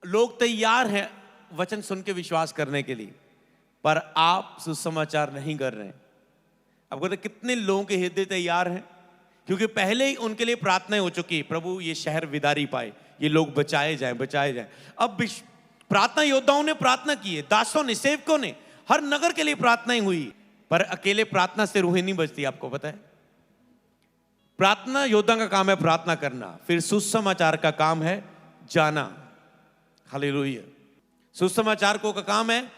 लोग तैयार हैं वचन सुन के विश्वास करने के लिए, पर आप सुसमाचार नहीं कर रहे हैं। अब कहते कितने लोगों के हृदय तैयार हैं, क्योंकि पहले ही उनके लिए प्रार्थनाएं हो चुकी है, प्रभु ये शहर विदारी पाए, ये लोग बचाए जाएं, बचाए जाएं। अब प्रार्थना योद्धाओं ने प्रार्थना की है, दासों ने, सेवकों ने, हर नगर के लिए प्रार्थनाएं हुई, पर अकेले प्रार्थना से रूहें नहीं बचती। आपको पता है, प्रार्थना योद्धा का काम है प्रार्थना करना, फिर सुसमाचार का काम है जाना। हालेलुया। सुसमाचार को का काम है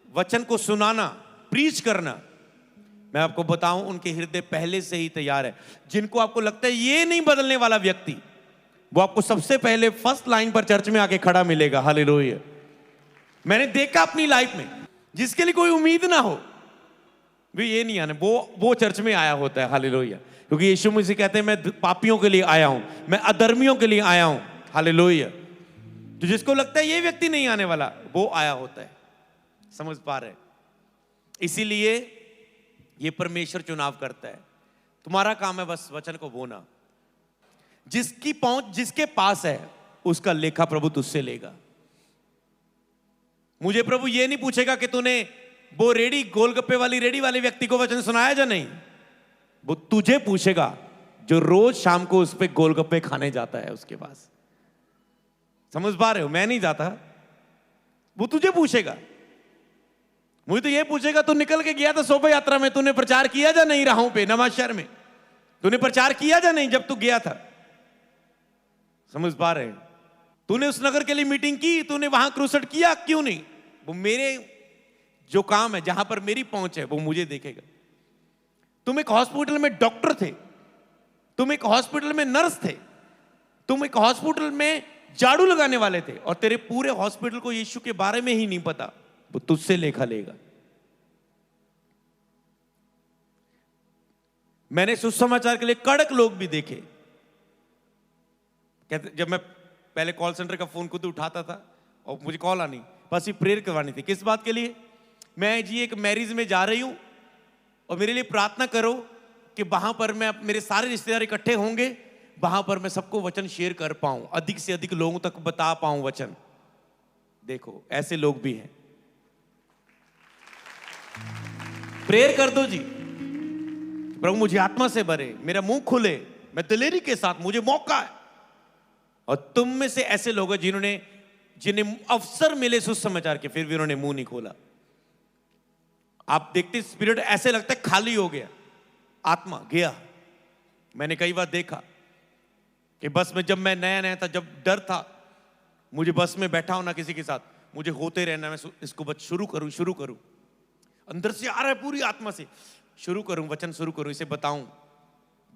वचन को सुनाना, प्रीच करना। मैं आपको बताऊं, उनके हृदय पहले से ही तैयार है। जिनको आपको लगता है ये नहीं बदलने वाला व्यक्ति, वो आपको सबसे पहले फर्स्ट लाइन पर चर्च में आके खड़ा मिलेगा। हालेलुया। मैंने देखा अपनी लाइफ में, जिसके लिए कोई उम्मीद ना हो, वे ये नहीं आने, वो चर्च में आया होता है। हालेलुया। क्योंकि यीशु मसीह कहते हैं मैं पापियों के लिए आया हूं, मैं अधर्मियों के लिए आया हूं। हालेलुया। तो जिसको लगता है ये व्यक्ति नहीं आने वाला, वो आया होता है। समझ पा रहे? इसीलिए ये परमेश्वर चुनाव करता है। तुम्हारा काम है बस वचन को बोना। जिसकी पहुंच जिसके पास है, उसका लेखा प्रभु तुझसे लेगा। मुझे प्रभु ये नहीं पूछेगा कि तूने वो रेडी, गोलगप्पे वाली रेडी वाले व्यक्ति को वचन सुनाया या नहीं। वो तुझे पूछेगा जो रोज शाम को उस पे गोलगप्पे खाने जाता है उसके पास। समझ पा रहे हो? मैं नहीं जाता, वो तुझे पूछेगा। मुझे तो ये पूछेगा तू निकल के गया था शोभा यात्रा में, तूने प्रचार किया या नहीं राहों पे, नवाज शहर में तूने प्रचार किया या नहीं जब तू गया था। समझ पा रहे? तूने उस नगर के लिए मीटिंग की, तूने वहां क्रूसेड किया क्यों नहीं। वो मेरे जो काम है, जहां पर मेरी पहुंच है, वो मुझे देखेगा। तुम एक हॉस्पिटल में डॉक्टर थे, तुम एक हॉस्पिटल में नर्स थे, तुम एक हॉस्पिटल में झाड़ू लगाने वाले थे, और तेरे पूरे हॉस्पिटल को यीशु के बारे में ही नहीं पता, वो तुझसे लेखा लेगा। मैंने सुसमाचार के लिए कड़क लोग भी देखे। कहते, जब मैं पहले कॉल सेंटर का फोन खुद उठाता था और मुझे कॉल आनी, बस ये प्रेयर करवानी थी। किस बात के लिए? मैं जी एक मैरिज में जा रही हूं और मेरे लिए प्रार्थना करो कि वहां पर मैं, मेरे सारे रिश्तेदार इकट्ठे होंगे, वहां पर मैं सबको वचन शेयर कर पाऊं, अधिक से अधिक लोगों तक बता पाऊं वचन। देखो ऐसे लोग भी हैं। प्रेयर कर दो जी, प्रभु मुझे आत्मा से भरे, मेरा मुंह खुले, मैं दिलेरी के साथ, मुझे मौका है। और तुम में से ऐसे लोग हैं जिन्हें अवसर मिले सुसमाचार के, फिर भी उन्होंने मुंह नहीं खोला। आप देखते स्पिरिट ऐसे लगता है खाली हो गया, आत्मा गया। मैंने कई बार देखा कि बस में, जब मैं नया नया था, जब डर था, मुझे बस में बैठा होना किसी के साथ, मुझे होते रहना, मैं इसको बस शुरू करूं, अंदर से आ रहा है पूरी आत्मा से, शुरू करूं वचन, शुरू करूं, इसे बताऊं।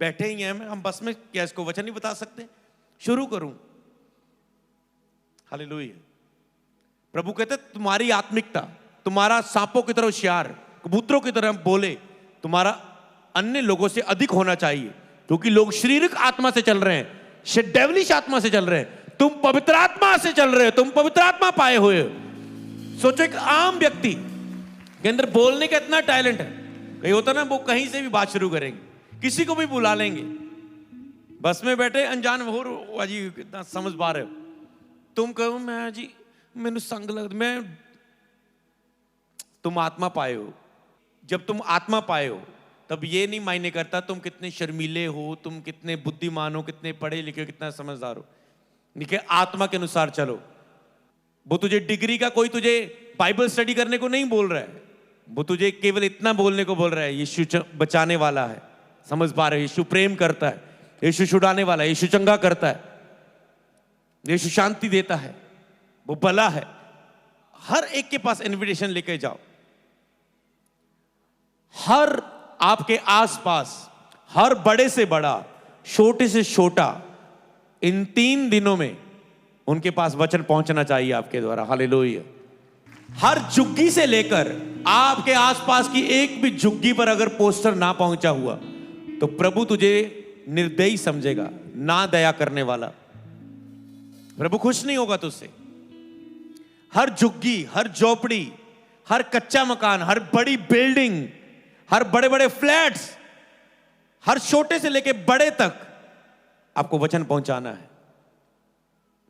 बैठे ही हैं हम बस में, क्या इसको वचन नहीं बता सकते? शुरू करूं। हालेलुया। प्रभु कहते तुम्हारी आत्मिकता, तुम्हारा सांपों की तरह होशियार, कबूतरों की तरह बोले, तुम्हारा अन्य लोगों से अधिक होना चाहिए। क्योंकि लोग शारीरिक आत्मा से चल रहे हैं, डेविलिश आत्मा से चल रहे हैं, तुम पवित्र आत्मा से चल रहे हो, तुम पवित्र आत्मा पाए हुए हो। सोचो एक आम व्यक्ति के अंदर बोलने का इतना टैलेंट है, कहीं होता ना, वो कहीं से भी बात शुरू करेंगे, किसी को भी बुला लेंगे। बस में बैठे अनजान हो जी, कितना समझ पा रहे हो? तुम कहो मैं जी मैंने संग लग, मैं, तुम आत्मा पाए हो। जब तुम आत्मा पाए हो तब ये नहीं मायने करता तुम कितने शर्मीले हो, तुम कितने बुद्धिमान हो, कितने पढ़े लिखे, कितना समझदार हो। देखिए आत्मा के अनुसार चलो। वो तुझे डिग्री का, कोई तुझे बाइबल स्टडी करने को नहीं बोल रहा है, वो तुझे केवल इतना बोलने को बोल रहा है, यीशु बचाने वाला है। समझ पा रहे? यीशु प्रेम करता है, यीशु छुड़ाने वाला है, यीशु चंगा करता है, यीशु शांति देता है, वो भला है। हर एक के पास इनविटेशन लेके जाओ। हर आपके आसपास, हर बड़े से बड़ा, छोटे से छोटा, इन 3 दिनों में उनके पास वचन पहुंचना चाहिए आपके द्वारा। हालेलुया। हर झुग्गी से लेकर आपके आसपास की एक भी झुग्गी पर अगर पोस्टर ना पहुंचा हुआ तो प्रभु तुझे निर्दयी समझेगा, ना दया करने वाला। प्रभु खुश नहीं होगा तुझसे। हर झुग्गी, हर झोपड़ी, हर कच्चा मकान, हर बड़ी बिल्डिंग, हर बड़े बड़े फ्लैट्स, हर छोटे से लेके बड़े तक आपको वचन पहुंचाना है।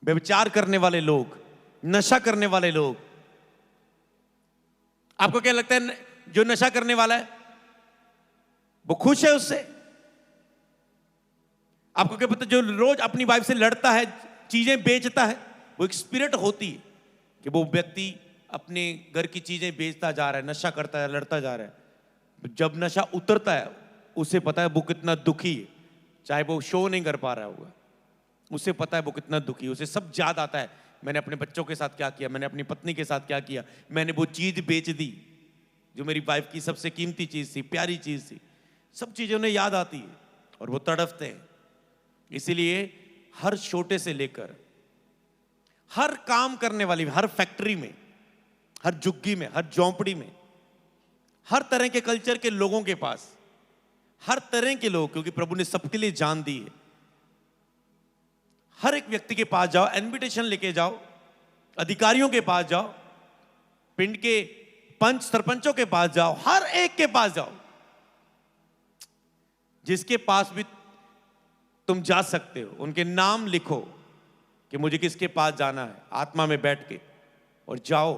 व्यभिचार करने वाले लोग, नशा करने वाले लोग, आपको क्या लगता है जो नशा करने वाला है वो खुश है उससे? आपको क्या पता जो रोज अपनी वाइफ से लड़ता है, चीजें बेचता है, वो एक स्पिरिट होती है कि वो व्यक्ति अपने घर की चीजें बेचता जा रहा है, नशा करता है, लड़ता जा रहा है। जब नशा उतरता है उसे पता है वो कितना दुखी है, चाहे वो शो नहीं कर पा रहा होगा, उसे पता है वो कितना दुखी है, उसे सब याद आता है मैंने अपने बच्चों के साथ क्या किया, मैंने अपनी पत्नी के साथ क्या किया, मैंने वो चीज बेच दी जो मेरी वाइफ की सबसे कीमती चीज थी, प्यारी चीज थी। सब चीजें उन्हें याद आती है और वो तड़पते हैं। इसीलिए हर छोटे से लेकर हर काम करने वाली, हर फैक्ट्री में, हर झुग्गी में, हर झोंपड़ी में, हर तरह के कल्चर के लोगों के पास, हर तरह के लोग, क्योंकि प्रभु ने सबके लिए जान दी है, हर एक व्यक्ति के पास जाओ, इनविटेशन लेके जाओ, अधिकारियों के पास जाओ, पिंड के पंच सरपंचों के पास जाओ, हर एक के पास जाओ, जिसके पास भी तुम जा सकते हो उनके नाम लिखो कि मुझे किसके पास जाना है, आत्मा में बैठ के, और जाओ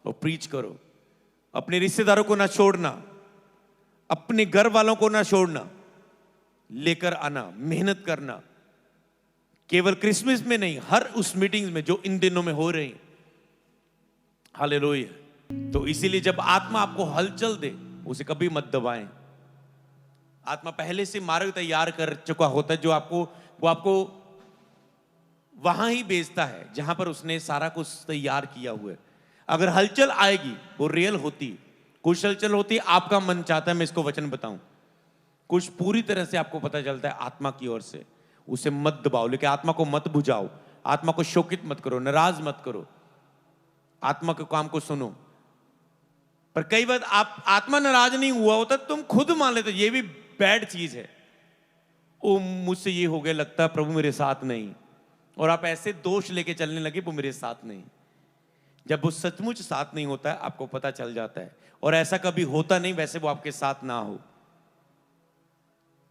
और प्रीच करो। अपने रिश्तेदारों को ना छोड़ना, अपने घर वालों को ना छोड़ना, लेकर आना, मेहनत करना। केवल क्रिसमस में नहीं, हर उस मीटिंग्स में जो इन दिनों में हो रही है। हालेलुया। तो इसीलिए जब आत्मा आपको हलचल दे उसे कभी मत दबाएं। आत्मा पहले से मार्ग तैयार कर चुका होता है, जो वो आपको वहां ही भेजता है जहां पर उसने सारा कुछ तैयार किया हुआ है। अगर हलचल आएगी वो रियल होती, कुछ हलचल होती आपका मन चाहता है मैं इसको वचन बताऊं, कुछ पूरी तरह से आपको पता चलता है आत्मा की ओर से, उसे मत दबाओ। लेकिन आत्मा को मत बुझाओ, आत्मा को शोकित मत करो, नाराज मत करो, आत्मा के काम को सुनो। पर कई बार आप आत्मा नाराज नहीं हुआ होता, तुम खुद मान लेते ये भी बैड चीज है, ओ मुझसे ये हो गया, लगता है प्रभु मेरे साथ नहीं, और आप ऐसे दोष लेके चलने लगे वो मेरे साथ नहीं। जब वो सचमुच साथ नहीं होता है आपको पता चल जाता है, और ऐसा कभी होता नहीं वैसे वो आपके साथ ना हो,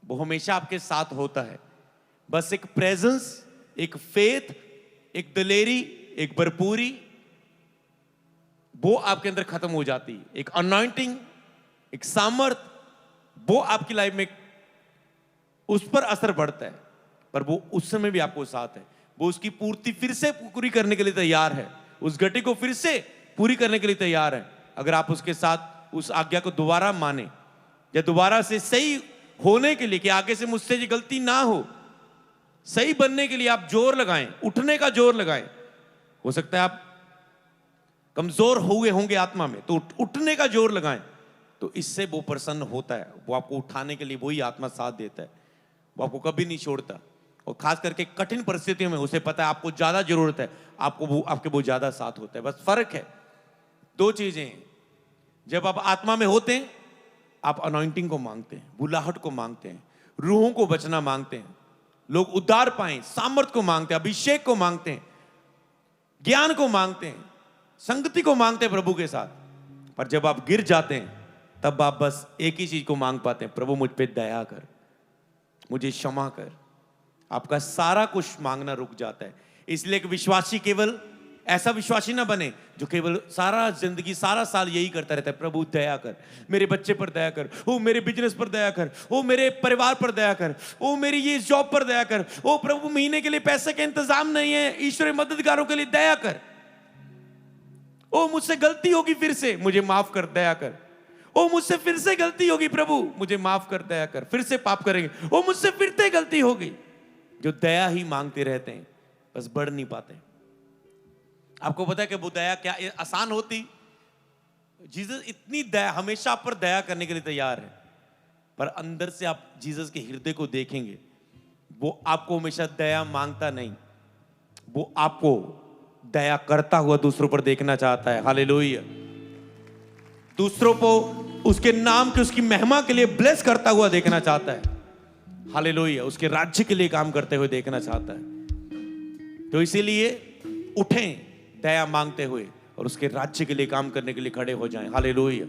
वो हमेशा आपके साथ होता है। बस एक प्रेजेंस, एक फेथ, एक दिलेरी, एक भरपूरी, वो आपके अंदर खत्म हो जाती है। एक अनॉइंटिंग, एक सामर्थ, वो आपकी लाइफ में उस पर असर पड़ता है, पर वो उस समय भी आपको साथ है। वो उसकी पूर्ति फिर से पूरी करने के लिए तैयार है, उस घटी को फिर से पूरी करने के लिए तैयार है। अगर आप उसके साथ उस आज्ञा को दोबारा माने, या दोबारा से सही होने के लिए कि आगे से मुझसे ये गलती ना हो, सही बनने के लिए आप जोर लगाएं, उठने का जोर लगाएं। हो सकता है आप कमजोर हुए होंगे आत्मा में, तो उठने का जोर लगाएं, तो इससे वो प्रसन्न होता है। वो आपको उठाने के लिए वही आत्मा साथ देता है, वो आपको कभी नहीं छोड़ता। और खास करके कठिन परिस्थितियों में उसे पता है आपको ज्यादा जरूरत है, आपके वो ज्यादा साथ होता है। बस फर्क है, दो चीजें हैं। जब आप आत्मा में होते हैं आप अनॉइंटिंग को मांगते हैं, बुलाहट को मांगते हैं, रूहों को बचना मांगते हैं, लोग उद्धार पाएं, सामर्थ को मांगते हैं, अभिषेक को मांगते हैं, ज्ञान को मांगते हैं, संगति को मांगते हैं प्रभु के साथ। पर जब आप गिर जाते हैं तब आप बस एक ही चीज को मांग पाते हैं, प्रभु मुझ पे दया कर, मुझे क्षमा कर। आपका सारा कुछ मांगना रुक जाता है। इसलिए कि विश्वासी केवल ऐसा विश्वासी ना बने जो केवल सारा जिंदगी, सारा साल यही करता रहता है, प्रभु दया कर, मेरे बच्चे पर दया कर, ओ मेरे बिजनेस पर दया कर, ओ मेरे परिवार पर दया कर, ओ मेरी ये जॉब पर दया कर, ओ प्रभु महीने के लिए पैसे का इंतजाम नहीं है, ईश्वरीय मददगारों के लिए दया कर, ओ मुझसे गलती होगी फिर से मुझे माफ कर, दया कर, ओ मुझसे फिर से गलती होगी प्रभु मुझे माफ कर, दया कर, फिर से पाप करेंगे, ओ मुझसे फिर से गलती होगी। जो दया ही मांगते रहते हैं बस बढ़ नहीं पाते। आपको पता है कि वो दया क्या आसान होती? जीसस इतनी दया, हमेशा आप पर दया करने के लिए तैयार है, पर अंदर से आप जीसस के हृदय को देखेंगे, वो आपको हमेशा दया मांगता नहीं, वो आपको दया करता हुआ दूसरों पर देखना चाहता है। हालेलुया। दूसरों को उसके नाम के, उसकी महिमा के लिए ब्लेस करता हुआ देखना चाहता है। हालेलुया। उसके राज्य के लिए काम करते हुए देखना चाहता है। तो इसीलिए उठें दया मांगते हुए और उसके राज्य के लिए काम करने के लिए खड़े हो जाएं। हालेलुया।